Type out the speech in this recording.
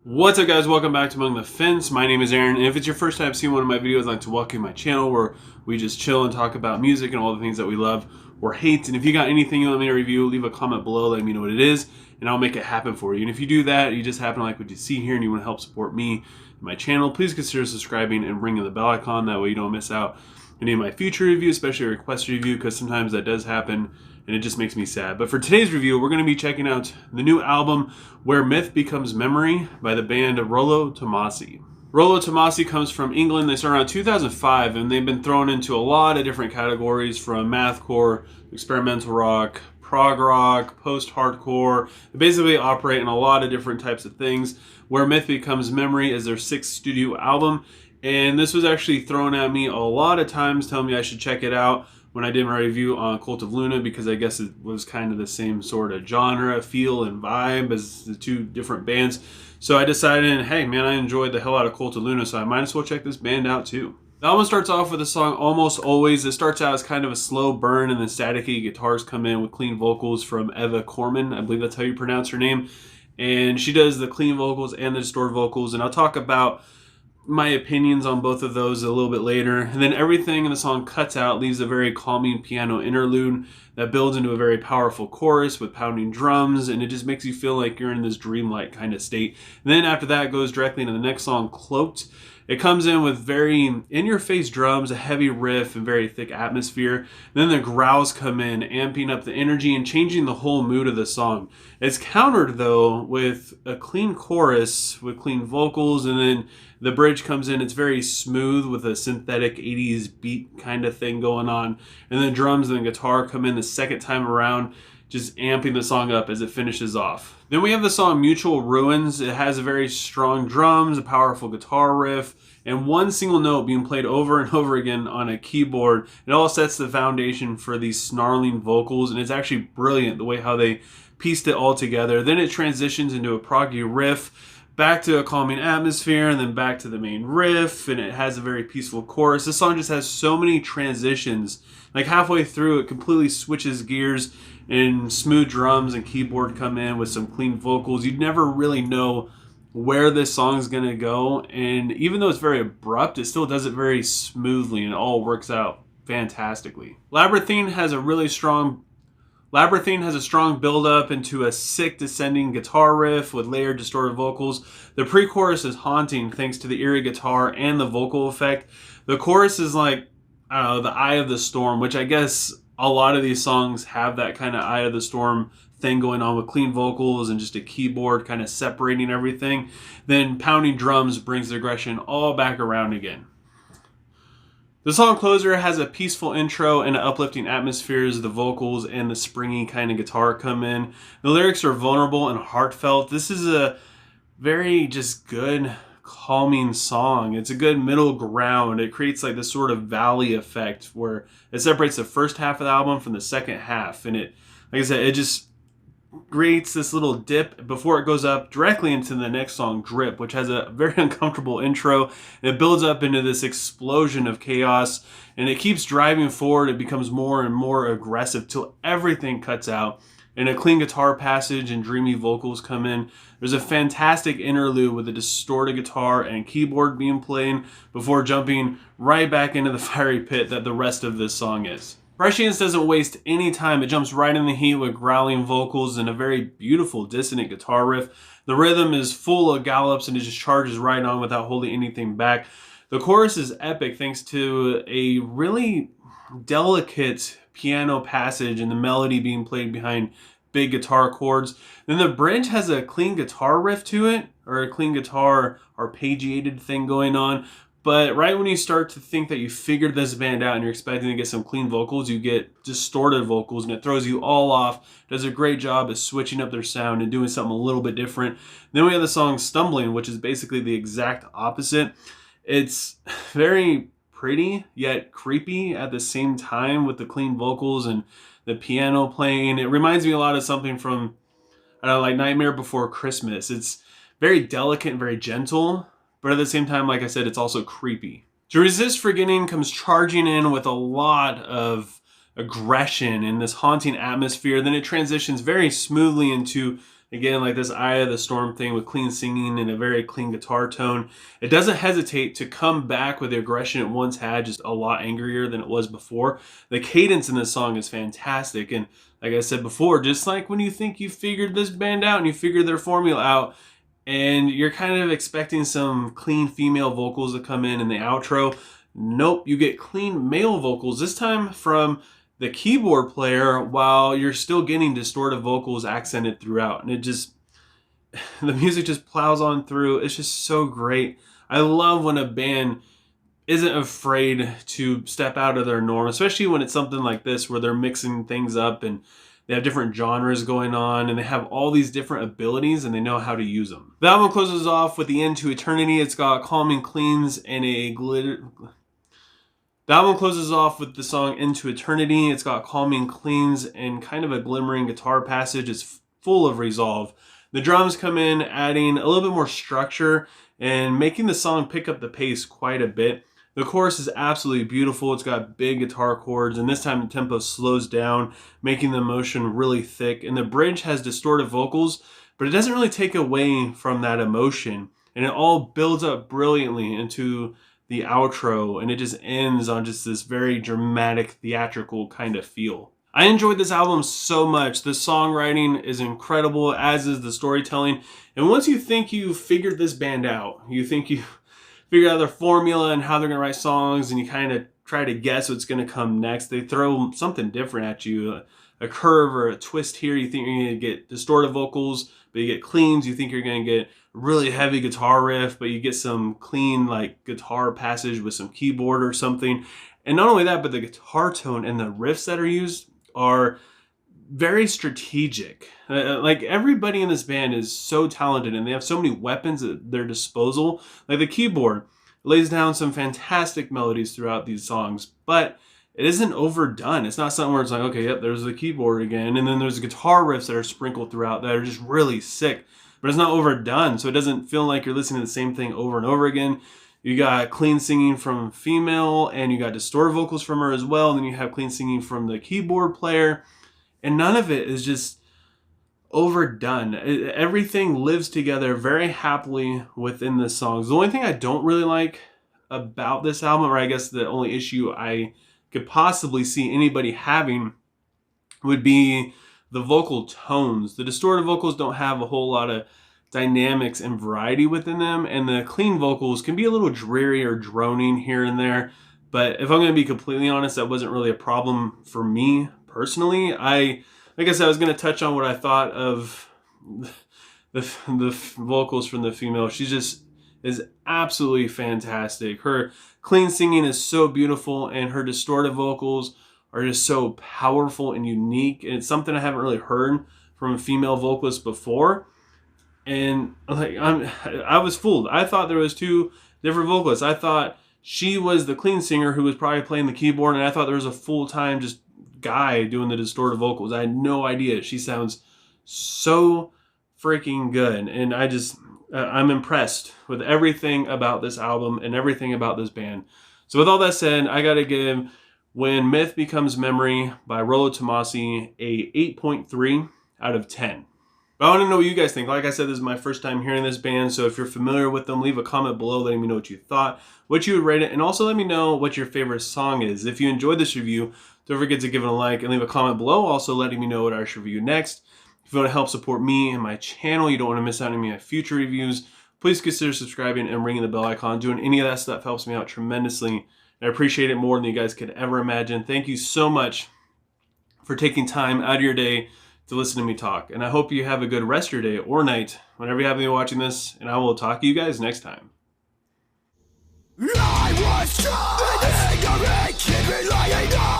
What's up, guys? Welcome back to Among the Fence. My name is Aaron, and if it's your first time seeing one of my videos, I'd like to welcome you to my channel where we just chill and talk about music and all the things that we love or hate. And if you got anything you want me to review, leave a comment below, let me know what it is, and I'll make it happen for you. And if you do that, you just happen to like what you see here and you want to help support me and my channel, please consider subscribing and ringing the bell icon. That way you don't miss out any of my future review, especially a request review, because sometimes that does happen and it just makes me sad. But for today's review, we're going to be checking out the new album Where Myth Becomes Memory by the band Rolo Tomassi. Rolo Tomassi comes from England. They started around 2005, and they've been thrown into a lot of different categories, from mathcore, experimental rock, prog rock, post-hardcore. They basically operate in a lot of different types of things. Where Myth Becomes Memory is their 6th studio album, and this was actually thrown at me a lot of times telling me I should check it out when I did my review on Cult of Luna, because I guess it was kind of the same sort of genre, feel, and vibe as the two different bands. So I decided, hey man, I enjoyed the hell out of Cult of Luna, so I might as well check this band out too. The album starts off with the song Almost Always. It starts out as kind of a slow burn, and then staticky guitars come in with clean vocals from Eva Corman. I believe that's how you pronounce her name. And she does the clean vocals and the distorted vocals, and I'll talk about my opinions on both of those a little bit later. And then everything in the song cuts out, leaves a very calming piano interlude that builds into a very powerful chorus with pounding drums, and it just makes you feel like you're in this dreamlike kind of state. And then after that, it goes directly into the next song, Cloaked. It comes in with very in-your-face drums, a heavy riff, and very thick atmosphere. And then the growls come in, amping up the energy and changing the whole mood of the song. It's countered, though, with a clean chorus with clean vocals, and then the bridge comes in. It's very smooth with a synthetic 80s beat kind of thing going on. And then drums and the guitar come in the second time around, just amping the song up as it finishes off. Then we have the song Mutual Ruins. It has a very strong drums, a powerful guitar riff, and one single note being played over and over again on a keyboard. It all sets the foundation for these snarling vocals, and it's actually brilliant the way how they pieced it all together. Then it transitions into a proggy riff, back to a calming atmosphere, and then back to the main riff, and it has a very peaceful chorus. This song just has so many transitions. Like halfway through, it completely switches gears, and smooth drums and keyboard come in with some clean vocals. You'd never really know where this song's gonna go, and even though it's very abrupt, it still does it very smoothly, and it all works out fantastically. Labrithine has a strong build-up into a sick descending guitar riff with layered distorted vocals. The pre-chorus is haunting thanks to the eerie guitar and the vocal effect. The chorus is like, I don't know, the eye of the storm, which I guess a lot of these songs have that kind of eye of the storm thing going on with clean vocals and just a keyboard kind of separating everything. Then pounding drums brings the aggression all back around again. The song Closer has a peaceful intro and an uplifting atmosphere as the vocals and the springy kind of guitar come in. The lyrics are vulnerable and heartfelt. This is a very just good, calming song. It's a good middle ground. It creates like this sort of valley effect where it separates the first half of the album from the second half. And it, like I said, it just creates this little dip before it goes up directly into the next song, Drip, which has a very uncomfortable intro, and it builds up into this explosion of chaos, and it keeps driving forward. It becomes more and more aggressive till everything cuts out, and a clean guitar passage and dreamy vocals come in. There's a fantastic interlude with a distorted guitar and keyboard being played before jumping right back into the fiery pit that the rest of this song is. Prescience doesn't waste any time. It jumps right in the heat with growling vocals and a very beautiful dissonant guitar riff. The rhythm is full of gallops and it just charges right on without holding anything back. The chorus is epic thanks to a really delicate piano passage and the melody being played behind big guitar chords. Then the bridge has a clean guitar riff to it, or a clean guitar arpeggiated thing going on. But right when you start to think that you figured this band out and you're expecting to get some clean vocals, you get distorted vocals, and it throws you all off. Does a great job of switching up their sound and doing something a little bit different. Then we have the song Stumbling, which is basically the exact opposite. It's very pretty yet creepy at the same time with the clean vocals and the piano playing. It reminds me a lot of something from, I don't know, like Nightmare Before Christmas. It's very delicate and very gentle, but at the same time, like I said, it's also creepy. To Resist Forgetting comes charging in with a lot of aggression and this haunting atmosphere. Then it transitions very smoothly into Again, like this Eye of the Storm thing with clean singing and a very clean guitar tone. It doesn't hesitate to come back with the aggression it once had, just a lot angrier than it was before. The cadence in this song is fantastic. And like I said before, just like when you think you figured this band out and you figured their formula out, and you're kind of expecting some clean female vocals to come in the outro, nope, you get clean male vocals, this time from the keyboard player, while you're still getting distorted vocals accented throughout. And it just, the music just plows on through. It's just so great. I love when a band isn't afraid to step out of their norm, especially when it's something like this where they're mixing things up and they have different genres going on and they have all these different abilities and they know how to use them. The album closes off with the End to Eternity. It's got Calming Cleans and a glitter. The album closes off with the song Into Eternity. It's got Calming Cleans and kind of a glimmering guitar passage. It's full of resolve. The drums come in, adding a little bit more structure and making the song pick up the pace quite a bit. The chorus is absolutely beautiful. It's got big guitar chords, and this time the tempo slows down, making the emotion really thick. And the bridge has distorted vocals, but it doesn't really take away from that emotion. And it all builds up brilliantly into the outro, and it just ends on just this very dramatic, theatrical kind of feel. I enjoyed this album so much. The songwriting is incredible, as is the storytelling. And once you think you've figured this band out, you think you figure out their formula and how they're going to write songs, and you kind of try to guess what's going to come next, they throw something different at you, a curve or a twist here. You think you're going to get distorted vocals, but you get cleans. You think you're going to get really heavy guitar riff, but you get some clean like guitar passage with some keyboard or something. And not only that, but the guitar tone and the riffs that are used are very strategic. Like everybody in this band is so talented and they have so many weapons at their disposal. Like the keyboard lays down some fantastic melodies throughout these songs, but it isn't overdone. It's not something where it's like, okay, yep, there's the keyboard again. And then there's guitar riffs that are sprinkled throughout that are just really sick, but it's not overdone. So it doesn't feel like you're listening to the same thing over and over again. You got clean singing from female and you got distorted vocals from her as well. And then you have clean singing from the keyboard player. And none of it is just overdone. Everything lives together very happily within the songs. The only thing I don't really like about this album, or I guess the only issue I could possibly see anybody having, would be the vocal tones. The distorted vocals don't have a whole lot of dynamics and variety within them, and the clean vocals can be a little dreary or droning here and there. But if I'm going to be completely honest, that wasn't really a problem for me personally. Like I said, I was going to touch on what I thought of the vocals from the female. She just is absolutely fantastic. Her clean singing is so beautiful, and her distorted vocals are just so powerful and unique. And it's something I haven't really heard from a female vocalist before. And like I was fooled. I thought there was two different vocalists. I thought she was the clean singer who was probably playing the keyboard, and I thought there was a full-time just guy doing the distorted vocals. I had no idea. She sounds so freaking good, and I'm impressed with everything about this album and everything about this band. So with all that said, I gotta give When Myth Becomes Memory by Rolo Tomassi a 8.3 out of 10. But I want to know what you guys think. Like I said, this is my first time hearing this band, so if you're familiar with them, leave a comment below letting me know what you thought, what you would rate it, and also let me know what your favorite song is. If you enjoyed this review, don't forget to give it a like and leave a comment below, also letting me know what I should review next. If you want to help support me and my channel, you don't want to miss out on any of my future reviews, please consider subscribing and ringing the bell icon. Doing any of that stuff helps me out tremendously. I appreciate it more than you guys could ever imagine. Thank you so much for taking time out of your day to listen to me talk. And I hope you have a good rest of your day or night whenever you happen to be watching this. And I will talk to you guys next time. I was trying to make me lying down.